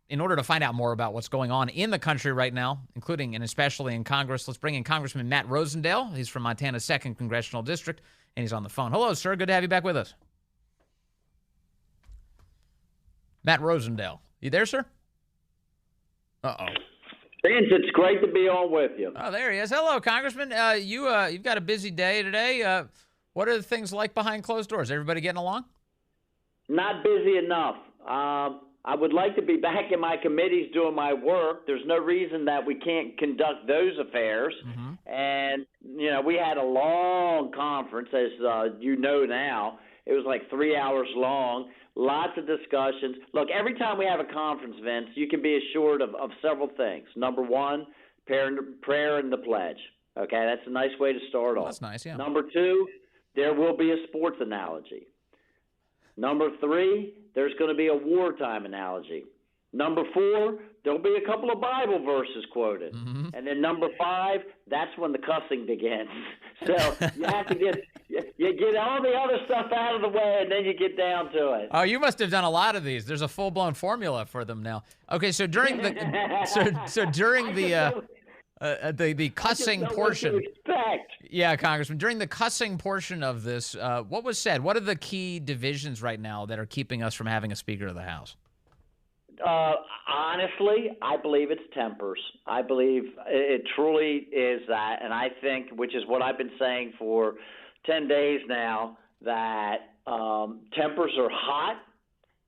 in order to find out more about what's going on in the country right now, including and especially in Congress, let's bring in Congressman Matt Rosendale. He's from Montana's 2nd Congressional District, and he's on the phone. Hello, sir. Good to have you back with us. Matt Rosendale. You there, sir? Uh-oh. Vince, it's great to be on with you. Oh, there he is. Hello, Congressman. You've got a busy day today. What are the things like behind closed doors? Everybody getting along? Not busy enough. I would like to be back in my committees doing my work. There's no reason that we can't conduct those affairs. Mm-hmm. And, we had a long conference, as you know now. It was like 3 hours long, lots of discussions. Look, every time we have a conference, Vince, you can be assured of several things. Number one, prayer and the pledge. Okay, that's a nice way to start off. That's nice, yeah. Number two, there will be a sports analogy. Number three, there's going to be a wartime analogy. Number four, there'll be a couple of Bible verses quoted. Mm-hmm. And then number five, that's when the cussing begins. So you have to you get all the other stuff out of the way, and then you get down to it. Oh, you must have done a lot of these. There's a full-blown formula for them now. Okay, so during the during the cussing portion. Yeah, Congressman, during the cussing portion of this, what was said? What are the key divisions right now that are keeping us from having a Speaker of the House? Honestly, I believe it's tempers. I believe it truly is that, and I think, which is what I've been saying for 10 days now, that tempers are hot,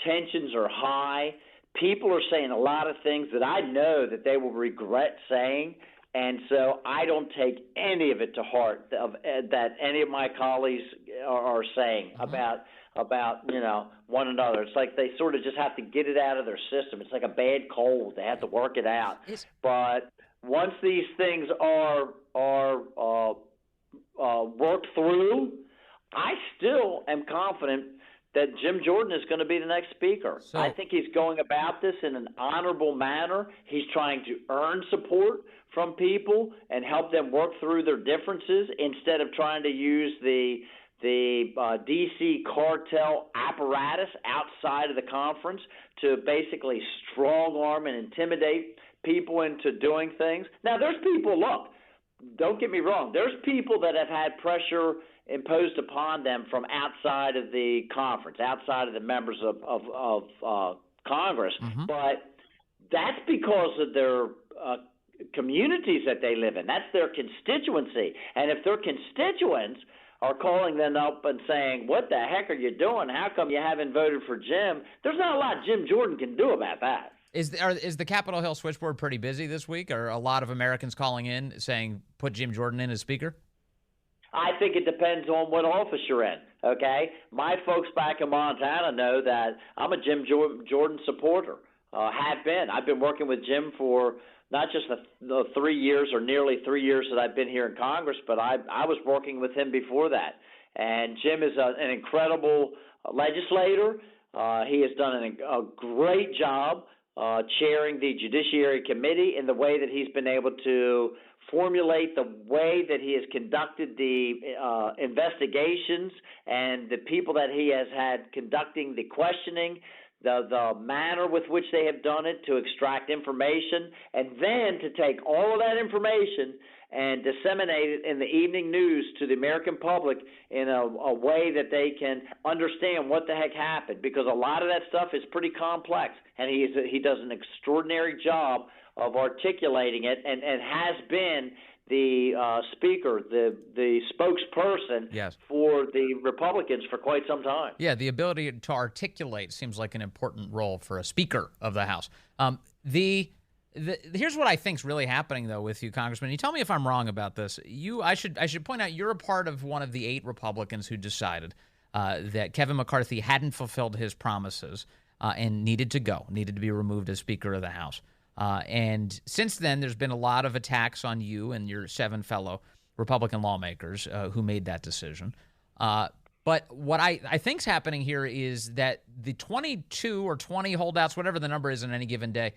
tensions are high. People are saying a lot of things that I know that they will regret saying, and so I don't take any of it to heart that any of my colleagues are saying about one another. It's like they sort of just have to get it out of their system. It's like a bad cold. They have to work it out. But once these things are worked through, I still am confident that Jim Jordan is going to be the next speaker. So, I think he's going about this in an honorable manner. He's trying to earn support from people and help them work through their differences instead of trying to use the D.C. cartel apparatus outside of the conference to basically strong-arm and intimidate people into doing things. Now, there's people, look, don't get me wrong, there's people that have had pressure imposed upon them from outside of the conference, outside of the members of Congress, but that's because of their communities that they live in. That's their constituency. And if their constituents are calling them up and saying, what the heck are you doing? How come you haven't voted for Jim? There's not a lot Jim Jordan can do about that. Is the Capitol Hill switchboard pretty busy this week? Are a lot of Americans calling in saying, put Jim Jordan in as Speaker? I think it depends on what office you're in, okay? My folks back in Montana know that I'm a Jim Jordan supporter, have been. I've been working with Jim for not just the 3 years or nearly 3 years that I've been here in Congress, but I was working with him before that. And Jim is an incredible legislator. He has done a great job chairing the Judiciary Committee in the way that he's been able to formulate the way that he has conducted the investigations and the people that he has had conducting the questioning, the manner with which they have done it to extract information, and then to take all of that information and disseminate it in the evening news to the American public in a way that they can understand what the heck happened, because a lot of that stuff is pretty complex, and he does an extraordinary job of articulating it, and has been the speaker, the spokesperson for the Republicans for quite some time. Yeah, the ability to articulate seems like an important role for a Speaker of the House. Here's what I think is really happening, though, with you, Congressman. You tell me if I'm wrong about this. I should point out you're a part of one of the 8 Republicans who decided that Kevin McCarthy hadn't fulfilled his promises and needed to be removed as Speaker of the House. And since then, there's been a lot of attacks on you and your 7 fellow Republican lawmakers who made that decision. But what I think's happening here is that the 22 or 20 holdouts, whatever the number is on any given day,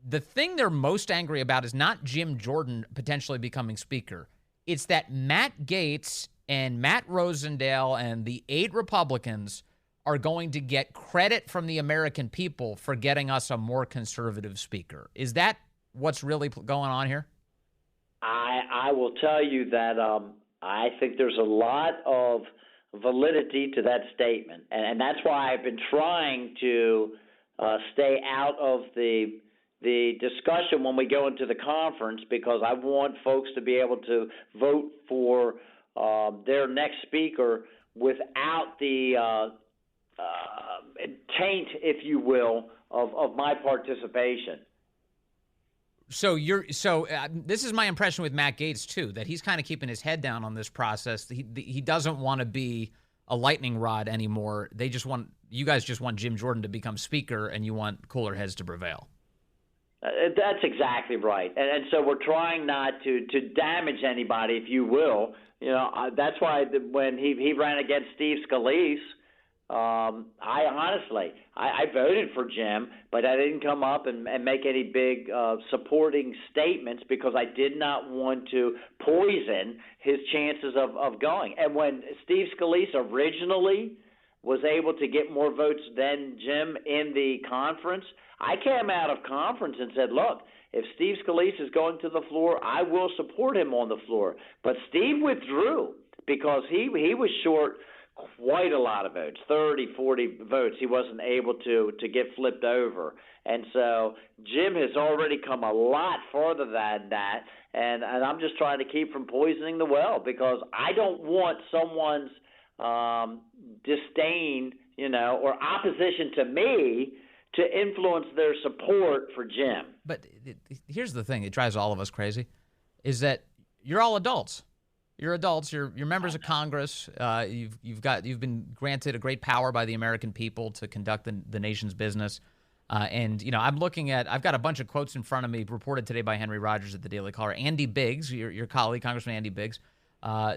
the thing they're most angry about is not Jim Jordan potentially becoming Speaker. It's that Matt Gaetz and Matt Rosendale and the 8 Republicans are going to get credit from the American people for getting us a more conservative speaker. Is that what's really going on here? I will tell you that I think there's a lot of validity to that statement, and that's why I've been trying to stay out of the discussion when we go into the conference, because I want folks to be able to vote for their next speaker without the taint, if you will, of my participation. So this is my impression with Matt Gaetz too, that he's kind of keeping his head down on this process. He doesn't want to be a lightning rod anymore. You guys just want Jim Jordan to become speaker, and you want cooler heads to prevail. That's exactly right, and so we're trying not to damage anybody, if you will. That's why when he ran against Steve Scalise, I honestly voted for Jim, but I didn't come up and make any big supporting statements, because I did not want to poison his chances of going. And when Steve Scalise originally was able to get more votes than Jim in the conference, I came out of conference and said, look, if Steve Scalise is going to the floor, I will support him on the floor. But Steve withdrew because he was short quite a lot of votes, 30, 40 votes. He wasn't able to get flipped over. And so Jim has already come a lot farther than that, and I'm just trying to keep from poisoning the well, because I don't want someone's disdain, or opposition to me to influence their support for Jim. But here's the thing that drives all of us crazy, is that you're all adults. You're adults. You're members of Congress. You've been granted a great power by the American people to conduct the nation's business. And I've got a bunch of quotes in front of me reported today by Henry Rogers at the Daily Caller. Andy Biggs, your colleague, Congressman Andy Biggs,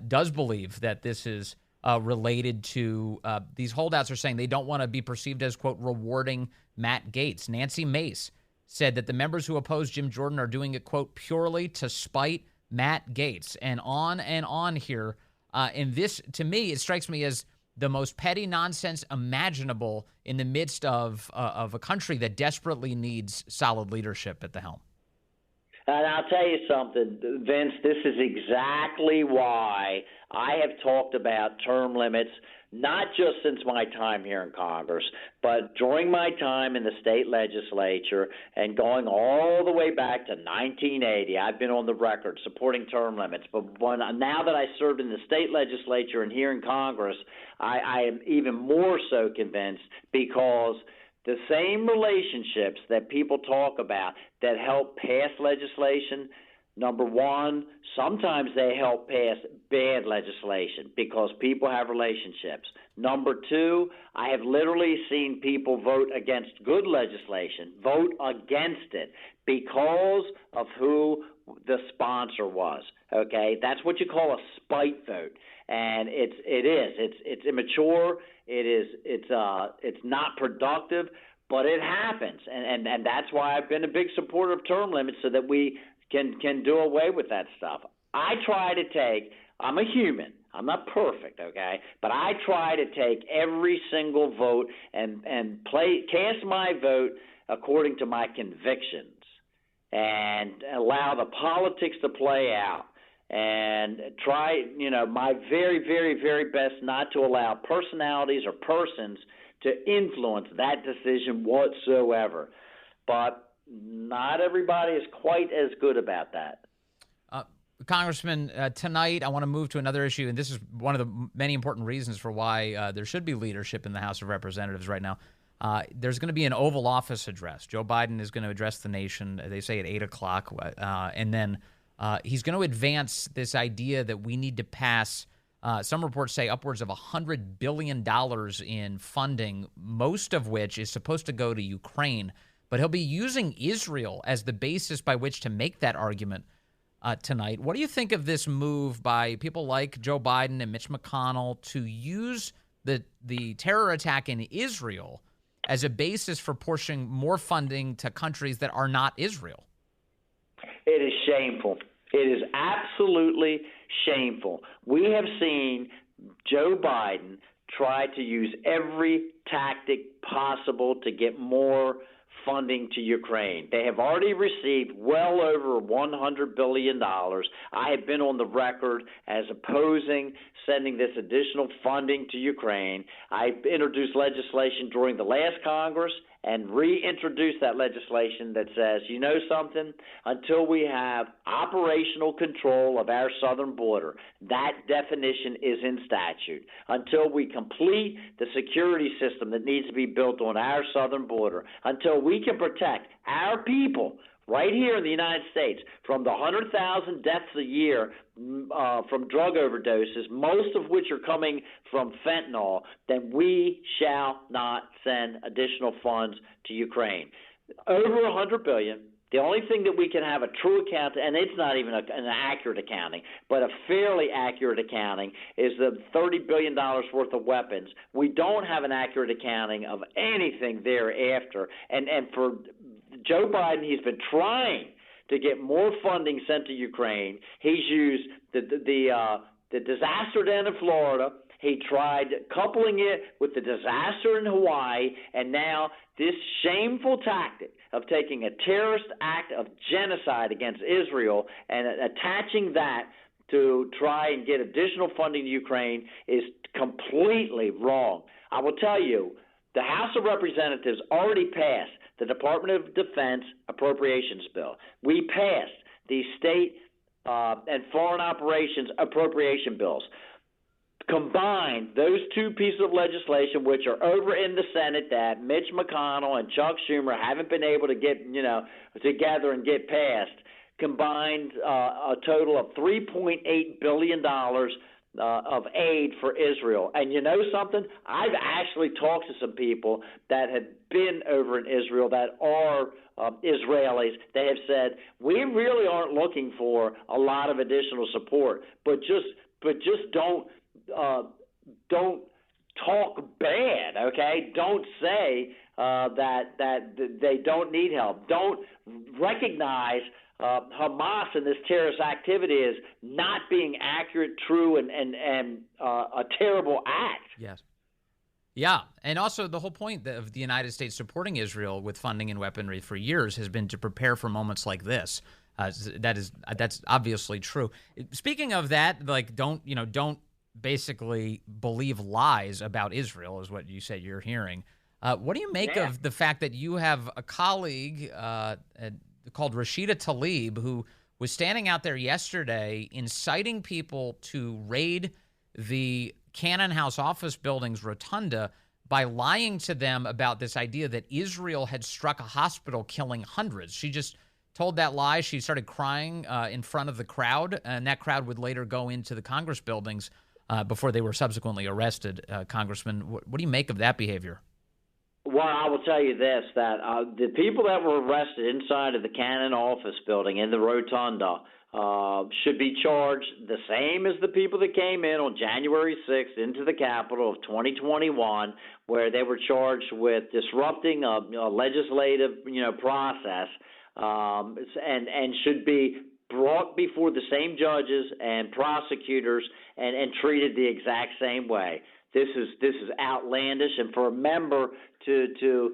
does believe that this is related to these holdouts are saying they don't want to be perceived as, quote, rewarding Matt Gaetz. Nancy Mace said that the members who oppose Jim Jordan are doing it, quote, purely to spite Matt Gaetz, and on here. And this, to me, it strikes me as the most petty nonsense imaginable in the midst of a country that desperately needs solid leadership at the helm. And I'll tell you something, Vince, this is exactly why I have talked about term limits, not just since my time here in Congress, but during my time in the state legislature and going all the way back to 1980. I've been on the record supporting term limits. But now that I served in the state legislature and here in Congress, I am even more so convinced, because the same relationships that people talk about that help pass legislation, number one, sometimes they help pass bad legislation because people have relationships. Number two, I have literally seen people vote against good legislation, vote against it because of who the sponsor was. Okay, that's what you call a spite vote, and it's immature. It's not productive, but it happens, and that's why I've been a big supporter of term limits, so that we can do away with that stuff. I'm a human. I'm not perfect, okay? But I try to take every single vote and cast my vote according to my convictions and allow the politics to play out, and try, my very, very, very best not to allow personalities or persons to influence that decision whatsoever. But not everybody is quite as good about that. Congressman, tonight I want to move to another issue, and this is one of the many important reasons for why there should be leadership in the House of Representatives right now. There's going to be an Oval Office address. Joe Biden is going to address the nation, they say at 8 o'clock, and then he's going to advance this idea that we need to pass, some reports say upwards of $100 billion in funding, most of which is supposed to go to Ukraine. But he'll be using Israel as the basis by which to make that argument tonight. What do you think of this move by people like Joe Biden and Mitch McConnell to use the terror attack in Israel as a basis for pushing more funding to countries that are not Israel? It is shameful. It is absolutely shameful. We have seen Joe Biden try to use every tactic possible to get more funding to Ukraine. They have already received well over $100 billion. I have been on the record as opposing sending this additional funding to Ukraine. I introduced legislation during the last Congress and reintroduced that legislation that says, you know something, until we have operational control of our southern border, that definition is in statute. Until we complete the security system that needs to be built on our southern border, until we can protect our people right here in the United States from the 100,000 deaths a year from drug overdoses, most of which are coming from fentanyl, then we shall not send additional funds to Ukraine. Over $100 billion. The only thing that we can have a true account, and it's not even an accurate accounting, but a fairly accurate accounting, is the $30 billion worth of weapons. We don't have an accurate accounting of anything thereafter. And for Joe Biden, he's been trying to get more funding sent to Ukraine. He's used the disaster down in Florida. He tried coupling it with the disaster in Hawaii, and now this shameful tactic of taking a terrorist act of genocide against Israel and attaching that to try and get additional funding to Ukraine is completely wrong. I will tell you, the House of Representatives already passed the Department of Defense appropriations bill. We passed the state and foreign operations appropriation bills. Combine those two pieces of legislation, which are over in the Senate, that Mitch McConnell and Chuck Schumer haven't been able to get, together and get passed, combined a total of $3.8 billion of aid for Israel. And you know something? I've actually talked to some people that have been over in Israel that are Israelis. They have said, we really aren't looking for a lot of additional support, but just don't talk bad, okay? Don't say that they don't need help. Don't recognize Hamas and this terrorist activity is not being accurate, true, and a terrible act. Yes. Yeah, and also the whole point of the United States supporting Israel with funding and weaponry for years has been to prepare for moments like this. That's obviously true. Speaking of that, like don't basically believe lies about Israel is what you said you're hearing. What do you make of the fact that you have a colleague called Rashida Tlaib who was standing out there yesterday inciting people to raid the Cannon House office building's rotunda by lying to them about this idea that Israel had struck a hospital, killing hundreds? She just told that lie. She started crying in front of the crowd, and that crowd would later go into the Congress buildings before they were subsequently arrested. Congressman, what do you make of that behavior? Well, I will tell you this, that the people that were arrested inside of the Cannon office building in the rotunda should be charged the same as the people that came in on January 6th into the Capitol of 2021, where they were charged with disrupting a legislative process, and should be brought before the same judges and prosecutors and treated the exact same way. This is outlandish, and for a member to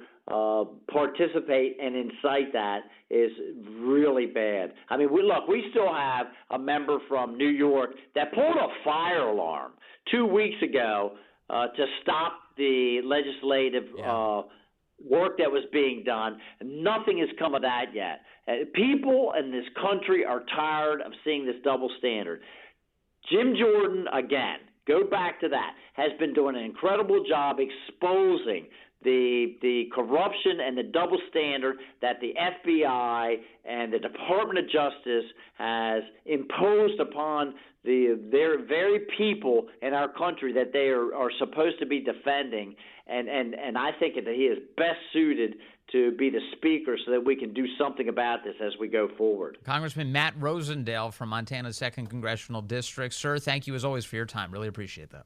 participate and incite that is really bad. I mean, we still have a member from New York that pulled a fire alarm 2 weeks ago to stop the legislative work that was being done. Nothing has come of that yet. People in this country are tired of seeing this double standard. Jim Jordan, again, go back to that, has been doing an incredible job exposing the corruption and the double standard that the FBI and the Department of Justice has imposed upon their very people in our country that they are supposed to be defending. And I think that he is best suited to be the speaker so that we can do something about this as we go forward. Congressman Matt Rosendale from Montana's 2nd Congressional District. Sir, thank you as always for your time. Really appreciate that.